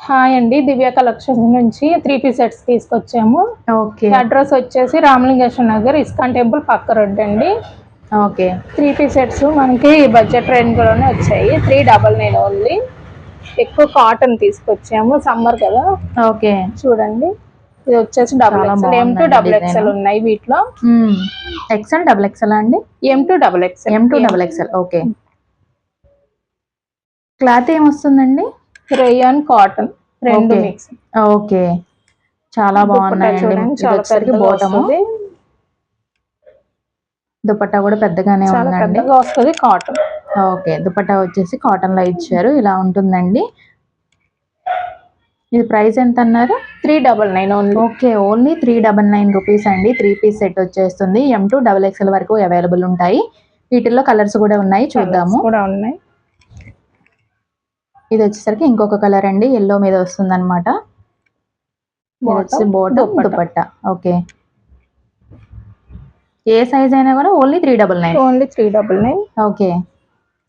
Hi అండి. దివ్య collection నుంచి 3 piece sets తీసుకొచ్చాము. ఓకే. అడ్రస్ వచ్చేసి రామలింగేశ్వర నగర్ ఇస్కాన్ టెంపుల్ పక్క రోడ్ అండి. ఓకే. 3 పీస్ సెట్స్ మనకి బడ్జెట్ రేంజ్‌లోనే వచ్చాయి. 399 ఓన్లీ. ఎక్కువ కాటన్ తీసుకొచ్చాము. సమ్మర్ కదా! ఓకే. చూడండి. ఇది వచ్చేసి డబుల్ చాలా ఎక్సెల్, ఎం టు బాగుందండి డబుల్ డిజైన్. ఎక్సెల్ ఉన్నాయి వీటిలో. ఎక్సెల్ డబుల్ ఎక్సెల్ అండి? M to double XL. M to double XL. Okay. Cloth ఏమొస్తుందండి? రేయాన్ కాటన్ రెండు ఓకే. మిక్స్. ఓకే. చాలా బాగున్నాయండి. చూడండి ఇది చాలా వచ్చేసరికి పెద్దగా బాటము. వస్తది. దుపట్టా కూడా పెద్దగానే చాలా ఉందండి. పెద్దగా వస్తది కాటన్. ఓకే. దుపట్టా వచ్చేసి కాటన్ లో ఇచ్చారు. ఇలా ఉంటుందండి. ఇది ప్రైస్ ఎంత అన్నారు? 399 ఓన్లీ. ఓకే. ఓన్లీ 399 రూపీస్ అండి. 3 పీస్ సెట్ వచ్చేస్తుంది. ఎం టు డబుల్ ఎక్సెల్ వరకు అవైలబుల్ ఉంటాయి. వీటిల్లో కలర్స్ కూడా ఉన్నాయి, చూద్దాము. కూడా ఉన్నాయి. ఇది వచ్చేసరికి ఇంకొక కలర్ అండి. ఎల్లో మీద వస్తుంది అనమాట. బాటమ్ దుపట్టా. ఓకే. ఏ సైజ్ అయినా కూడా ఓన్లీ 399. ఓన్లీ 399. ఓకే.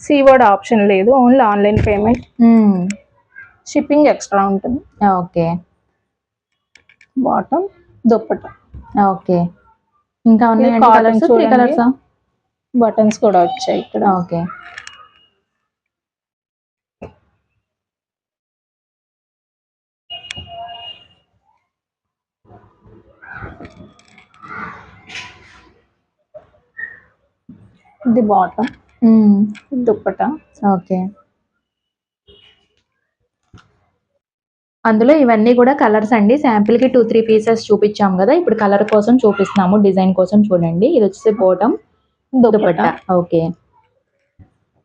సీవర్డ్ ఆప్షన్ లేదు, only online payment. Shipping extra ఉంటుంది. ఓకే. బాటమ్ దుపట్టా. ఓకే. ఇంకా ఉన్నాయండి కలర్స్? 3 కలర్సా? బటన్స్ కూడా వచ్చాయి ఇక్కడ. ఓకే. ఇది బాటమ్, దుపట్టా. ఓకే. అందులో ఇవన్నీ కూడా కలర్స్ అండి. శాంపిల్ కి 2-3 పీసెస్ చూపించాం కదా, ఇప్పుడు కలర్ కోసం చూపిస్తున్నాము, డిజైన్ కోసం. చూడండి, ఇది వచ్చేసి బాటమ్ దుపట్టా. ఓకే.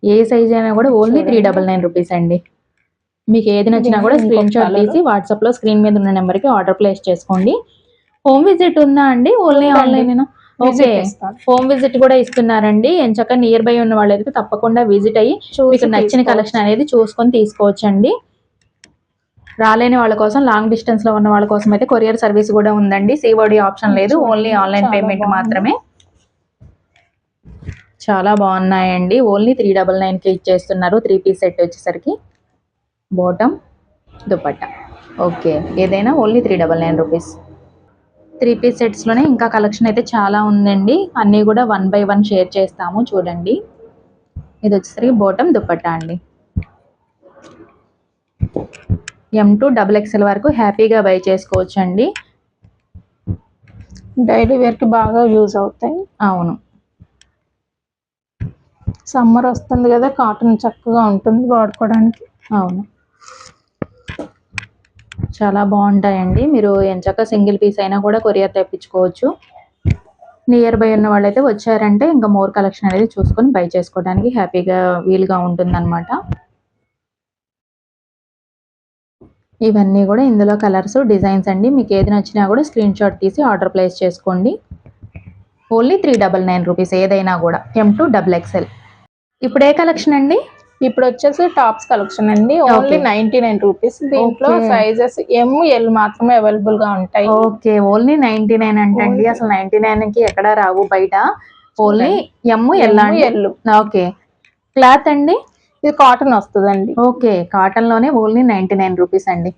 ఏ సైజ్ అయినా కూడా ఓన్లీ 399 రూపీస్ అండి. మీకు ఏది నచ్చినా కూడా స్క్రీన్ షాట్ తీసి వాట్సాప్ లో స్క్రీన్ మీద ఉన్న నెంబర్ కి ఆర్డర్ ప్లేస్ చేసుకోండి. హోమ్ విజిట్ ఉందా అండి? Only online? Okay. Home visit కూడా ఇస్తున్నారండి. ఎంచక్క నియర్ బై ఉన్న వాళ్ళైతే తప్పకుండా విజిట్ అయ్యి మీకు నచ్చిన కలెక్షన్ అనేది చూసుకొని తీసుకోవచ్చండి. రాలేని వాళ్ళ కోసం, లాంగ్ డిస్టెన్స్ లో ఉన్న వాళ్ళ కోసం అయితే కొరియర్ సర్వీస్ కూడా ఉందండి. సీఓడి ఆప్షన్ లేదు, ఓన్లీ ఆన్లైన్ పేమెంట్ మాత్రమే. చాలా బాగున్నాయండి. ఓన్లీ 399 కి ఇచ్చేస్తున్నారు. 3 పీస్ సెట్ వచ్చేసరికి బాటమ్ దుపట్టా. ఓకే. ఏదైనా ఓన్లీ 399 రూపీస్. 3 పీస్ సెట్స్ లోనే ఇంకా కలెక్షన్ అయితే చాలా ఉందండి. అన్నీ కూడా 1 బై 1 షేర్ చేస్తాము, చూడండి. ఇది వచ్చేసరికి బాటమ్ దుపట్టా అండి. ఎం టు డబుల్ ఎక్సెల్ వరకు హ్యాపీగా బై చేసుకోవచ్చు అండి. డైలీ వేర్ కి బాగా యూజ్ అవుతాయి. అవును. సమ్మర్ వస్తుంది కదా, కాటన్ చక్కగా ఉంటుంది వాడుకోవడానికి. అవును, చాలా బాగుంటాయండి. మీరు ఎంచక్క సింగిల్ పీస్ అయినా కూడా కొరియర్ తెప్పించుకోవచ్చు. నియర్ బై ఉన్న వాళ్ళైతే వచ్చారంటే ఇంకా మోర్ కలెక్షన్ అనేది చూసుకొని బై చేసుకోవడానికి హ్యాపీగా వీలుగా ఉంటుందన్నమాట. ఇవన్నీ కూడా ఇందులో కలర్స్, డిజైన్స్ అండి. మీకు ఏది నచ్చినా కూడా స్క్రీన్ షాట్ తీసి ఆర్డర్ ప్లేస్ చేసుకోండి. ఓన్లీ 399 రూపీస్ ఏదైనా కూడా, ఎం టు డబుల్ ఎక్సెల్. ఇప్పుడు ఏ కలెక్షన్ అండి? ఇప్పుడు వచ్చేసి టాప్స్ కలెక్షన్ అండి. Only 99 rupees. దీంట్లో సైజెస్ ఎం, ఎల్ మాత్రమే అవైలబుల్ గా ఉంటాయి. ఓకే. ఓన్లీ 99 అంటండి. అసలు 99 కి ఎక్కడ రావు బయట. Only M, L. Okay. Cloth అండి? ఇది కాటన్ వస్తుందండి. ఓకే. కాటన్ లోనే ఓన్లీ 99 రూపీస్ అండి.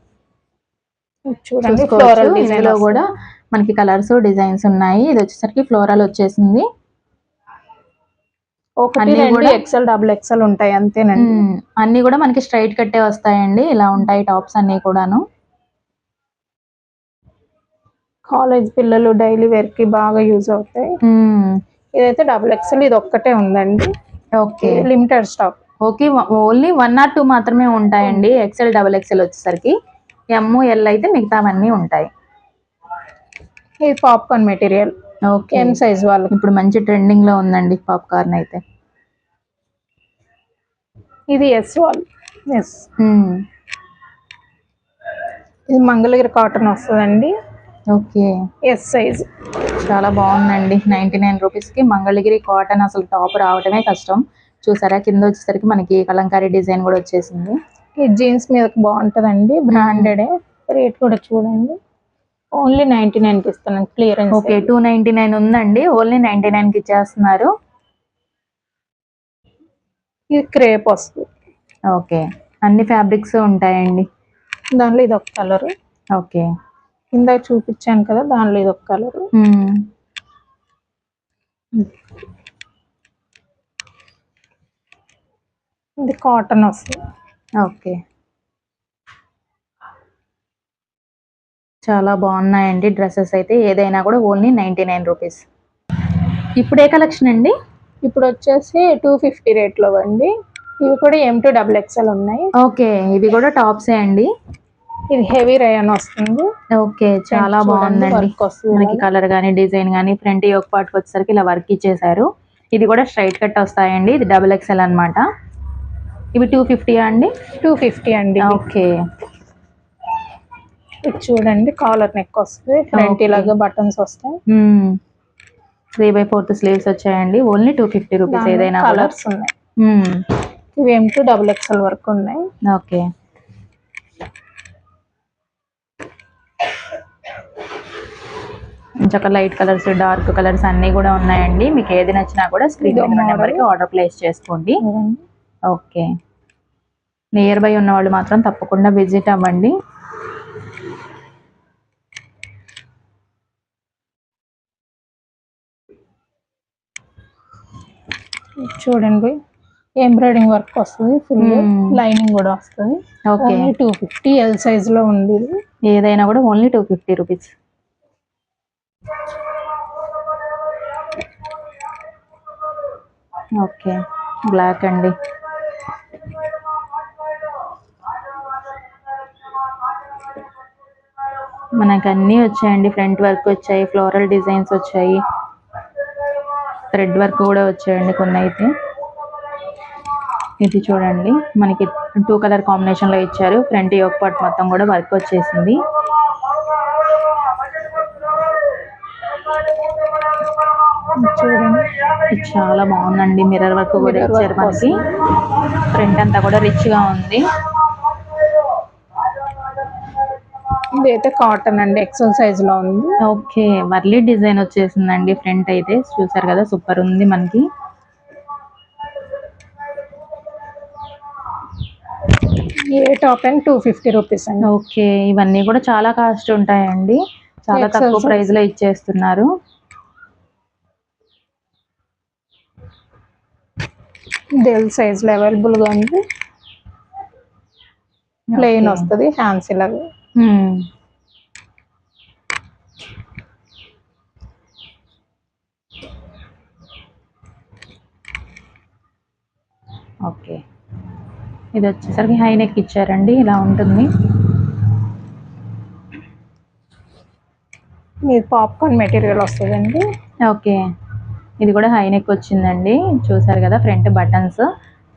చూడండి, ఫ్లోరల్ డిజైన్ లో కూడా మనకి కలర్స్, డిజైన్స్ ఉన్నాయి. ఇది వచ్చేసరికి ఫ్లోరల్ వచ్చేసింది. ఒకటి రెండు ఎక్సెల్, డబుల్ ఎక్సెల్ ఉంటాయి అంతేనండి. అన్ని కూడా మనకి స్ట్రైట్ కట్టే వస్తాయండి. ఇలా ఉంటాయి టాప్స్ అన్ని కూడాను. కాలేజ్ పిల్లలు డైలీ వేర్ కి బాగా యూజ్ అవుతాయి. ఇదైతే డబుల్ ఎక్సెల్, ఇది ఒక్కటే ఉందండి. Okay. Limited stock. Okay. Only 1 or 2 మాత్రమే ఉంటాయండి. ఎక్సెల్, డబుల్ ఎక్సెల్ వచ్చేసరికి. ఎం, ఎల్ అయితే మిగతావన్నీ ఉంటాయి. ఇది popcorn material. Okay. M size వాళ్ళు. ఇప్పుడు మంచి ట్రెండింగ్ లో ఉందండి పాప్కార్న్ అయితే. ఇది ఎస్ వాళ్ళు. ఎస్. ఇది మంగళగిరి కాటన్ వస్తుందండి. ఓకే. S size. చాలా బాగుందండి. 99 రూపీస్ కి మంగళగిరి కాటన్ అసలు టాప్ రావటమే కష్టం. చూసారా, కింద వచ్చేసరికి మనకి కలంకారీ డిజైన్ కూడా వచ్చేసింది. ఈ జీన్స్ మీద బాగుంటదండి, బ్రాండెడ్. రేట్ కూడా చూడండి, ఓన్లీ 99 కి ఇస్తున్నాను, క్లియరెన్స్. ఓకే. 299 ఉందండి, ఓన్లీ 99 కి ఇచ్చేస్తున్నారు. ఇది క్రేప్ వస్తుంది. ఓకే. అన్ని ఫ్యాబ్రిక్స్ ఉంటాయండి. దానిలో ఇది ఒక కలర్. ఓకే. ఇందాక చూపించాను కదా, దానిలో ఇది ఒక కలర్. ఇది కాటన్ వస్తుంది. ఓకే. చాలా బాగున్నాయండి డ్రెస్సెస్ అయితే. ఏదైనా కూడా ఓన్లీ 99 రూపీస్. ఇప్పుడు ఏ కలెక్షన్ అండి? ఇప్పుడు వచ్చేసి 250 రేట్లో అండి. ఇవి కూడా M2 XXL ఉన్నాయి. ఓకే. ఇవి కూడా టాప్సే అండి. ఇది హెవీ రేయన్ వస్తుంది. ఓకే. చాలా బాగుందండి. మనకి కలర్ కానీ డిజైన్ కానీ ఫ్రంట్ యోక్ పార్ట్ వచ్చేసరికి ఇలా వర్క్ ఇచ్చేసారు. ఇది కూడా స్ట్రైట్ కట్ వస్తాయండి. ఇది XXL అన్నమాట. ఇవి 250 అండి? 250 అండి. ఓకే. ఇది చూడండి, కాలర్ నెక్ వస్తుంది. ఫ్రంట్ ఇలాగా బటన్స్ వస్తాయి. 3/4 స్లీవ్స్ వచ్చాయండి. Only 250 rupees. ఏదైనా కలర్స్ ఉన్నాయి. ఇవి M2 XXL వరకు ఉన్నాయి. ఓకే. ఇంకొక లైట్ కలర్స్, డార్క్ కలర్స్ అన్నీ కూడా ఉన్నాయండి. మీకు ఏది నచ్చినా కూడా స్క్రీన్ మీద నెంబర్కి ఆర్డర్ ప్లేస్ చేసుకోండి. ఓకే. నియర్ బై ఉన్న వాళ్ళు మాత్రం తప్పకుండా విజిట్ అవ్వండి. చూడండి, ఎంబ్రాయిడింగ్ వర్క్ వస్తుంది. ఫుల్ లైనింగ్ కూడా వస్తుంది. ఓకే. 250 ఎల్ సైజ్ లో ఉంది. ఏదైనా కూడా ఓన్లీ 250 రూపీస్. ఓకే. బ్లాక్ అండి. మనకు అన్నీ వచ్చాయండి. ఫ్రంట్ వర్క్ వచ్చాయి, ఫ్లోరల్ డిజైన్స్ వచ్చాయి, థ్రెడ్ వర్క్ కూడా వచ్చాయండి కొన్ని అయితే. ఇది చూడండి, మనకి 2 కలర్ కాంబినేషన్ లో ఇచ్చారు. ఫ్రంట్ యోక్ పార్ట్ మొత్తం కూడా వర్క్ వచ్చేసింది. చూడండి, ఇది చాలా బాగుందండి. మిర్రర్ వర్క్ కూడా ఇచ్చారు మనకి. ఫ్రంట్ అంతా కూడా రిచ్ గా ఉంది. ఇదైతే కాటన్ అండి, XL సైజ్ లో ఉంది. ఓకే. వర్లీ డిజైన్ వచ్చేసిందండి ఫ్రంట్ అయితే. చూసారు కదా, సూపర్ ఉంది మనకి. ఏ టాప్ అండ్ 250 రూపీస్ అండి. ఓకే. ఇవన్నీ కూడా చాలా కాస్ట్ ఉంటాయండి. చాలా తక్కువ ప్రైస్ లో ఇచ్చేస్తున్నారు. డెల్ సైజ్ లో అవైలబుల్ గా ఉంది. ప్లెయిన్ వస్తుంది, హ్యాండ్స్ ఇలాగా. ఓకే. ఇది వచ్చేసరికి హై నెక్ ఇచ్చారండి. ఇలా ఉంటుంది. ఇది పాప్కార్న్ మెటీరియల్ వస్తుందండి. ఓకే. ఇది కూడా హై నెక్ వచ్చిందండి. చూసారు కదా, ఫ్రంట్ బటన్స్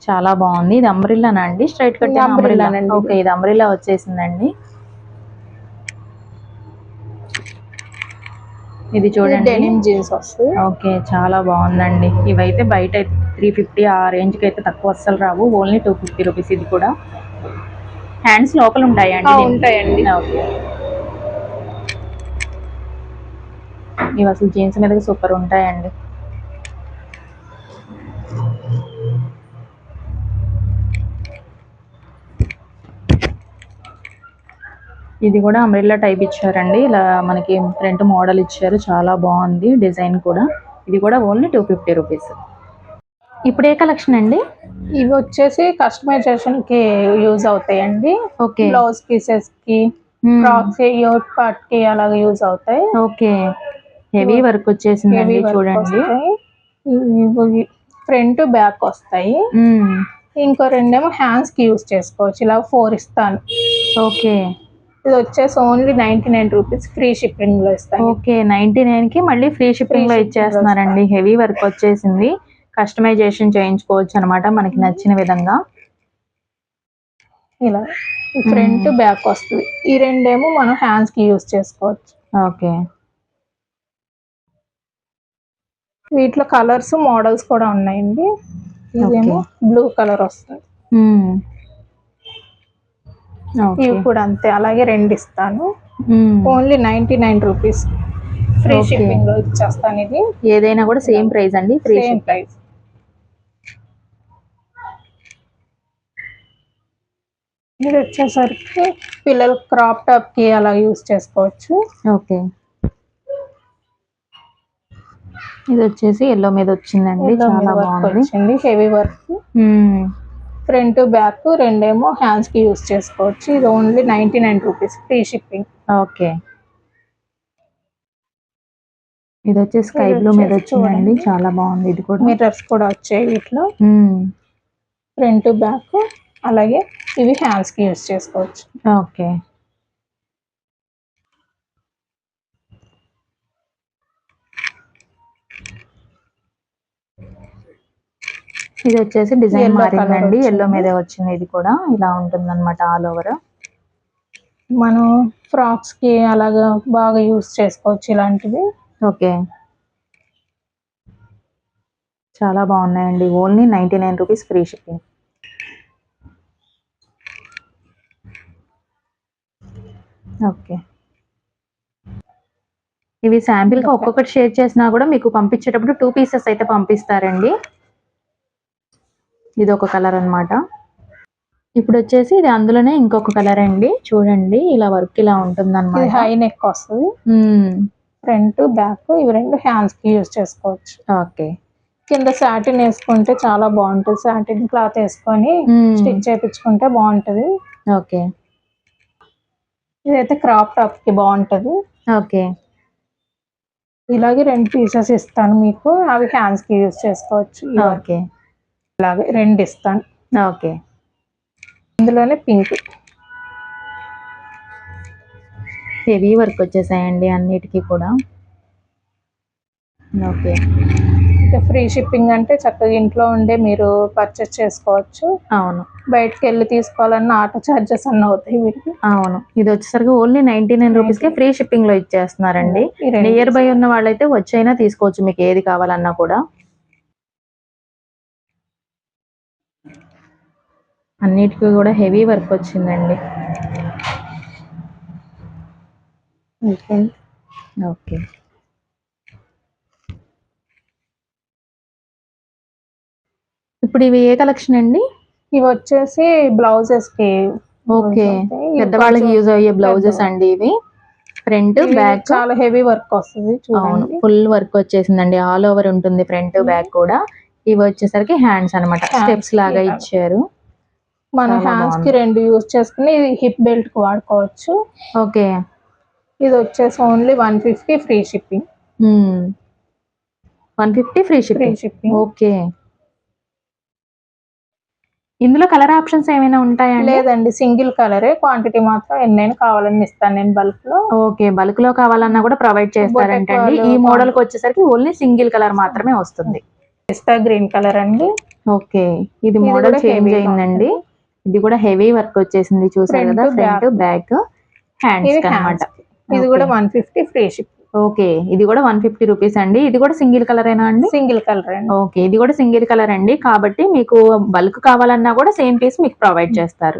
చాలా బాగుంది. ఇది అంబ్రిల్లానా అండి? Straight cut umbrella. ఓకే. ఇది అంబ్రిల్లా వచ్చేసిందండి. ఇది చూడండి, డెనిమ్ జీన్స్ వస్తుంది. ఓకే. చాలా బాగుందండి. ఇవైతే బయట 350 ఆ రేంజ్ కి అయితే తక్కువ అస్సలు రావు. Only 250 rupees. ఇది కూడా హ్యాండ్స్ లోపల ఉంటాయండి? ఉంటాయండి. ఓకే. ఇవి అసలు జీన్స్ మీద సూపర్ ఉంటాయండి. ఇది కూడా అంబ్రెల్లా టైప్ ఇచ్చారండి. ఇలా మనకి ఫ్రంట్ మోడల్ ఇచ్చారు. చాలా బాగుంది డిజైన్ కూడా. ఇది కూడా ఓన్లీ 250 రూపీస్. ఇప్పుడు ఏ కలెక్షన్ అండి? ఇవి వచ్చేసి కస్టమైజేషన్ కి యూజ్ అవుతాయండి. ఓకే. బ్లౌజ్ పీసెస్ కి, ఫ్రాక్స్, యోక్ పార్ట్ కి అలాగా యూజ్ అవుతాయి. ఓకే. హెవీ వర్క్ వచ్చేసిందండి. చూడండి, ఫ్రంట్ బ్యాక్ వస్తాయి. ఇంకో రెండేమో హ్యాండ్స్ కి యూజ్ చేసుకోవచ్చు. ఇలా 4 ఇస్తాను. ఓకే. ఇది వచ్చేసి ఓన్లీ 99 రూపీస్. ఫ్రీ షిప్పింగ్ లో ఇస్తాను. ఓకే. 99 కి మళ్ళీ ఫ్రీ షిప్పింగ్ లో ఇచ్చేస్తున్నారండి. హెవీ వర్క్ వచ్చేసింది. కస్టమైజేషన్ చేయించుకోవచ్చు అనమాట మనకి నచ్చిన విధంగా. ఇలా ఫ్రంట్ బ్యాక్ వస్తుంది. ఈ రెండేమో మనం హ్యాండ్స్ కి యూజ్ చేసుకోవచ్చు. ఓకే. వీటిలో కలర్స్, మోడల్స్ కూడా ఉన్నాయండి. ఇదేమో బ్లూ కలర్ వస్తుంది. ఇవి కూడా అంతే, అలాగే 2 ఇస్తాను. Only 99 rupees. ఫ్రీ షిప్పింగ్ లో ఇచ్చేస్తాను. ఇది ఏదైనా కూడా సేమ్ ప్రైస్ అండి? Same price. ఇది వచ్చేసరికి పిల్లలు క్రాప్ టాప్ కి అలా యూస్ చేసుకోవచ్చు. ఓకే, ఇది వచ్చేసి ఎల్లో మీద వచ్చిందండి, చాలా వర్క్ బాగుంది. వచ్చింది, హెవీ వర్క్. ఫ్రంట్ బ్యాక్ రెండేమో హ్యాండ్స్ కి యూస్ చేసుకోవచ్చు. ఇది only 99 rupees, free shipping. Okay, ఇది వచ్చి స్కై బ్లూ మీద వచ్చిందండి, చాలా బాగుంది. ఇది కూడా మిర్రర్స్ కూడా వచ్చాయి వీటిలో, ఫ్రంట్ బ్యాక్. అలాగే ఇవి హ్యాండ్స్ కి యూస్ చేసుకోవచ్చు. ఓకే, ఇది వచ్చేసి డిజైన్ మారిందండి, ఎల్లో మీద వచ్చింది. ఇది కూడా ఇలా ఉంటుంది అనమాట ఆల్ ఓవర్. మనం ఫ్రాక్స్ కి అలాగా బాగా యూస్ చేసుకోవచ్చు ఇలాంటివి. ఓకే, చాలా బాగున్నాయండి, only 99 rupees, free shipping. Okay, ఇవి శాంపిల్ కి ఒక్కొక్కటి షేర్ చేసినా కూడా మీకు పంపించేటప్పుడు 2 పీసెస్ అయితే పంపిస్తారండి. ఇది ఒక కలర్ అన్నమాట. ఇప్పుడు వచ్చేసి ఇది అందులోనే ఇంకొక కలర్ అండి, చూడండి ఇలా వర్క్ ఇలా ఉంటుంది అనమాట. హై నెక్ వస్తుంది, ఫ్రంట్ బ్యాక్ ఇవి రెండు హ్యాండ్స్ కి యూస్ చేసుకోవచ్చు. ఓకే, కింద సాటిన్ వేసుకుంటే చాలా బాగుంటుంది. సాటిన్ క్లాత్ వేసుకొని స్టిచ్ చేయించుకుంటే బాగుంటది. ఓకే, ఇదైతే క్రాప్ టాప్ కి బాగుంటది. ఓకే, ఇలాగే 2 పీసెస్ ఇస్తాను మీకు, అవి హ్యాండ్స్ కి యూస్ చేసుకోవచ్చు. ఓకే, ఇలాగే 2 ఇస్తాను. ఓకే, ఇందులోనే పింక్ హెవీ వర్క్ వచ్చేసాయండి అన్నిటికీ కూడా. ఓకే, ఇంకా ఫ్రీ షిప్పింగ్ అంటే చక్కగా ఇంట్లో ఉండే మీరు పర్చేస్ చేసుకోవచ్చు. అవును, బయటకు వెళ్ళి తీసుకోవాలన్న ఆటో చార్జెస్ అన్న అవుతాయి వీటికి. అవును, ఇది వచ్చేసరికి ఓన్లీ 99 రూపీస్ కి ఫ్రీ షిప్పింగ్ లో ఇచ్చేస్తున్నారండి. నియర్ బై ఉన్న వాళ్ళైతే వచ్చైనా తీసుకోవచ్చు, మీకు ఏది కావాలన్నా కూడా. అన్నిటికీ కూడా హెవీ వర్క్ వచ్చిందండి. ఓకే, ఇప్పుడు ఇవి ఏ కలెక్షన్ అండి? ఇవి వచ్చేసి బ్లౌజెస్ కి. ఓకే, పెద్దవాళ్ళకి యూజ్ అయ్యే బ్లౌజెస్ అండి ఇవి. ఫ్రంట్ బ్యాక్ చాలా హెవీ వర్క్ వస్తుంది, అవును, ఫుల్ వర్క్ వచ్చేసిందండి, ఆల్ ఓవర్ ఉంటుంది ఫ్రంట్ బ్యాక్ కూడా. ఇవి వచ్చేసరికి హ్యాండ్స్ అన్నమాట, స్టెప్స్ లాగా ఇచ్చారు. మన హ్యాండ్స్ కి 2 యూజ్ చేసుకుని ఇది హిప్ బెల్ట్ కి వాడుకోవచ్చు. ఓకే, ఇది వచ్చేసి only 150 free shipping. 150 free shipping. Okay, ఇందులో కలర్ ఆప్షన్స్ ఏమైనా ఉంటాయా? లేదండి, సింగిల్ కలరే, క్వాంటిటీ మాత్రం ఎన్నైనా కావాలని ఇస్తాను నేను బల్క్ లో. ఓకే, బల్క్ లో కావాలన్నా కూడా ప్రొవైడ్ చేస్తారంటండి. ఈ మోడల్ కి వచ్చేసరికి ఓన్లీ సింగిల్ కలర్ మాత్రమే వస్తుంది. పిస్తా గ్రీన్ కలర్ అండి. ఓకే, ఇది మోడల్ చేంజ్ అయిందండి, ఇది కూడా హెవీ వర్క్ వచ్చేసింది, చూసారు కదా, ఫ్రంట్ బ్యాక్ హ్యాండ్స్ అన్నమాట. ఇది కూడా 150 ఫ్రీ షిప్. ఓకే, ఇది కూడా 150 రూపీస్ అండి. ఇది కూడా సింగిల్ కలరేనా అండి? సింగిల్ కలర్ అండి. ఓకే, ఇది కూడా సింగిల్ కలర్ అండి, కాబట్టి మీకు బల్క్ కావాలన్నా కూడా సేమ్ పీస్ మీకు ప్రొవైడ్ చేస్తారు.